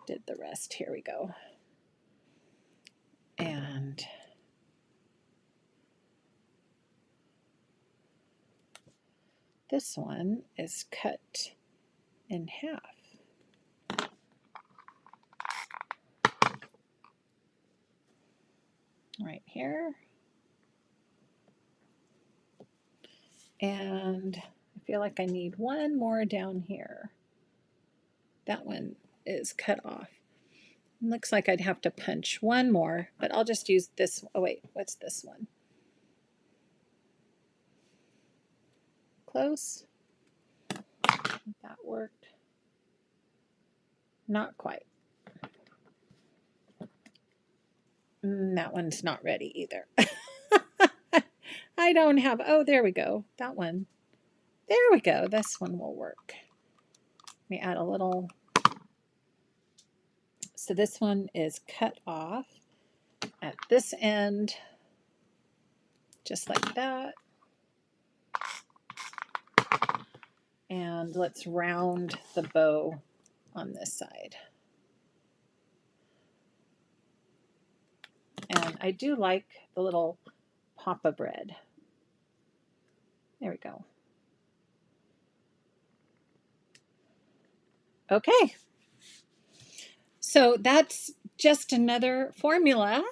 did the rest? Here we go. And this one is cut in half. Right here. And I feel like I need one more down here. That one is cut off. Looks like I'd have to punch one more, but I'll just use this. Oh wait, what's this one? Close. That worked. Not quite. That one's not ready either. I don't have, oh, there we go. That one. There we go. This one will work. Let me add a little. So this one is cut off at this end, just like that. And let's round the bow on this side. And I do like the little pop of red. There we go. Okay. So that's just another formula.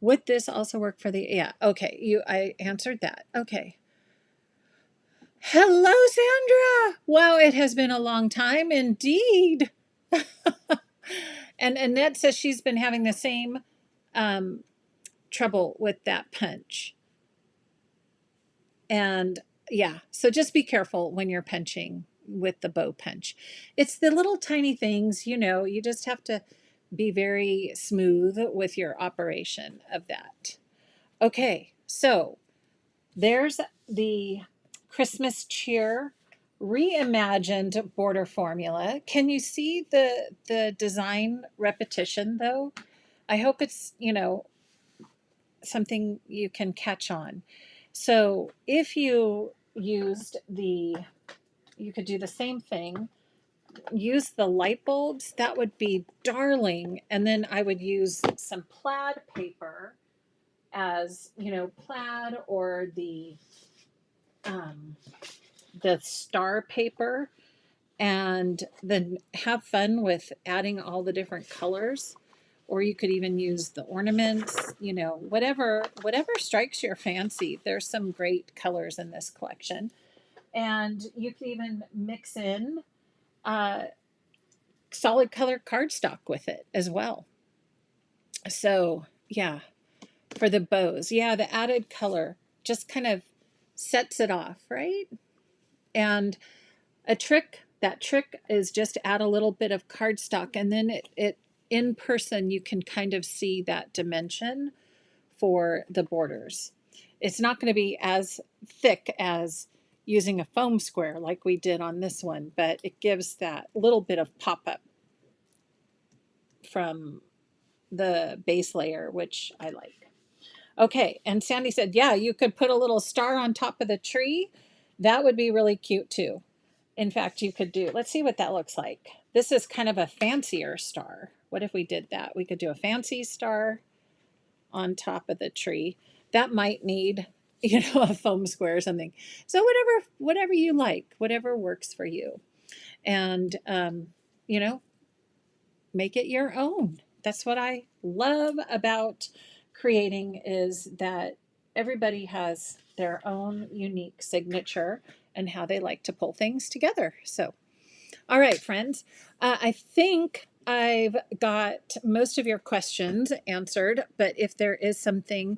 Would this also work for the, yeah, okay, I answered that. Okay. Hello, Sandra. Wow, it has been a long time indeed. And Annette says she's been having the same trouble with that punch. And yeah, so just be careful when you're punching with the bow punch. It's the little tiny things, you know, you just have to be very smooth with your operation of that. Okay, so there's the Christmas cheer reimagined border formula. Can you see the design repetition though? I hope it's, you know, something you can catch on. So if you used you could do the same thing, use the light bulbs, that would be darling. And then I would use some plaid paper as, you know, plaid or the star paper, and then have fun with adding all the different colors. Or you could even use the ornaments, you know, whatever strikes your fancy. There's some great colors in this collection. And you could even mix in solid color cardstock with it as well. So yeah, for the bows, yeah, the added color just kind of sets it off, right? And that trick is just add a little bit of cardstock, and then it in person you can kind of see that dimension for the borders. It's not going to be as thick as using a foam square like we did on this one, but it gives that little bit of pop-up from the base layer, which I like. Okay, and Sandy said, yeah, you could put a little star on top of the tree. That would be really cute too. In fact, you could do, let's see what that looks like. This is kind of a fancier star. What if we did that? We could do a fancy star on top of the tree. That might need, you know, a foam square or something. So whatever you like, whatever works for you. And, you know, make it your own. That's what I love about creating, is that everybody has their own unique signature and how they like to pull things together. So, all right, friends, I think I've got most of your questions answered, but if there is something,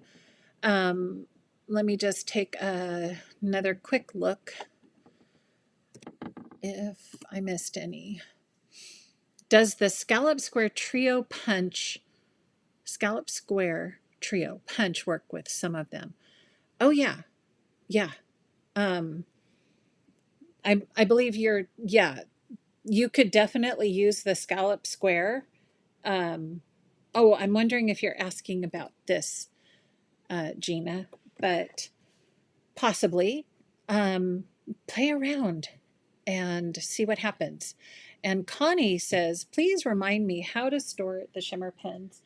um, let me just take another quick look if I missed any. Does the scallop square trio punch work with some of them? Oh yeah, yeah. Um, I believe yeah, you could definitely use the scallop square. Um, oh, I'm wondering if you're asking about this, Gina, but possibly. Play around and see what happens. And Connie says, please remind me how to store the shimmer pens.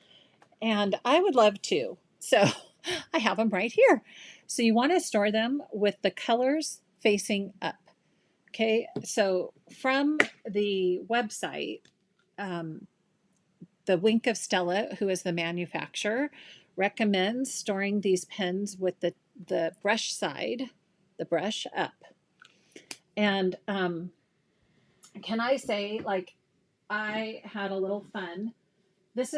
And I would love to. So I have them right here. So you want to store them with the colors facing up. Okay, so from the website, um, the Wink of Stella, who is the manufacturer, recommends storing these pens with the brush side, the brush up. And can I say, like, I had a little fun. This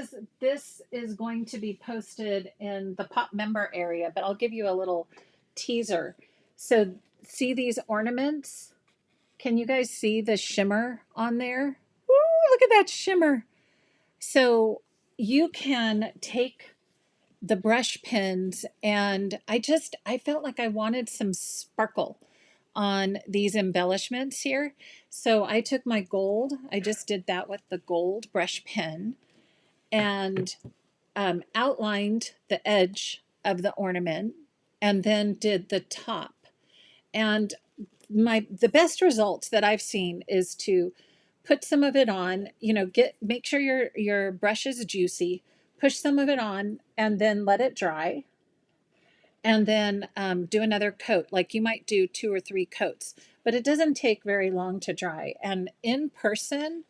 is going to be posted in the pop member area, but I'll give you a little teaser. So see these ornaments? Can you guys see the shimmer on there? Woo, look at that shimmer. So you can take the brush pens, and I felt like I wanted some sparkle on these embellishments here. So I took my gold, I just did that with the gold brush pen, and outlined the edge of the ornament, and then did the top. And the best results that I've seen is to put some of it on, make sure your brush is juicy, push some of it on, and then let it dry, and then do another coat. Like you might do 2 or 3 coats, but it doesn't take very long to dry. And in person,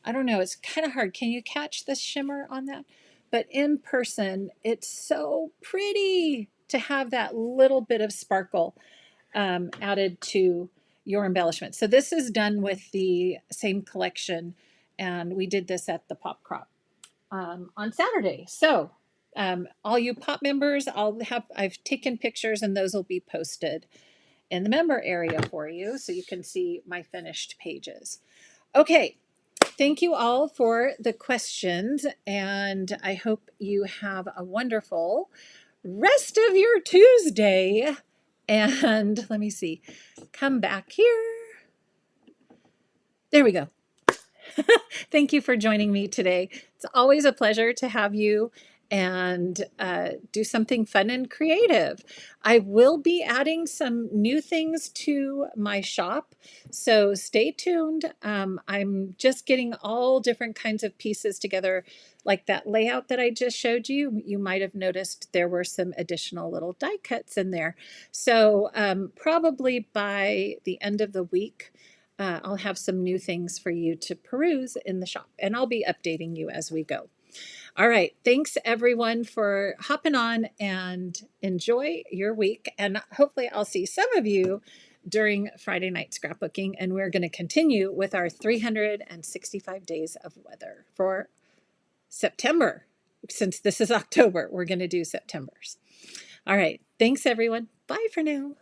I don't know, it's kind of hard. Can you catch the shimmer on that? But in person, it's so pretty to have that little bit of sparkle added to your embellishment. So this is done with the same collection, and we did this at the Pop Crop on Saturday. So all you Pop members, I've taken pictures, and those will be posted in the member area for you, so you can see my finished pages. Okay, thank you all for the questions, and I hope you have a wonderful rest of your Tuesday. And let me see, come back here. There we go. Thank you for joining me today. It's always a pleasure to have you and do something fun and creative. I will be adding some new things to my shop, so stay tuned. I'm just getting all different kinds of pieces together, like that layout that I just showed you. You might have noticed there were some additional little die cuts in there. So probably by the end of the week, I'll have some new things for you to peruse in the shop, and I'll be updating you as we go. All right. Thanks, everyone, for hopping on, and enjoy your week. And hopefully I'll see some of you during Friday night scrapbooking, and we're going to continue with our 365 days of weather for September. Since this is October, we're going to do September's. All right. Thanks, everyone. Bye for now.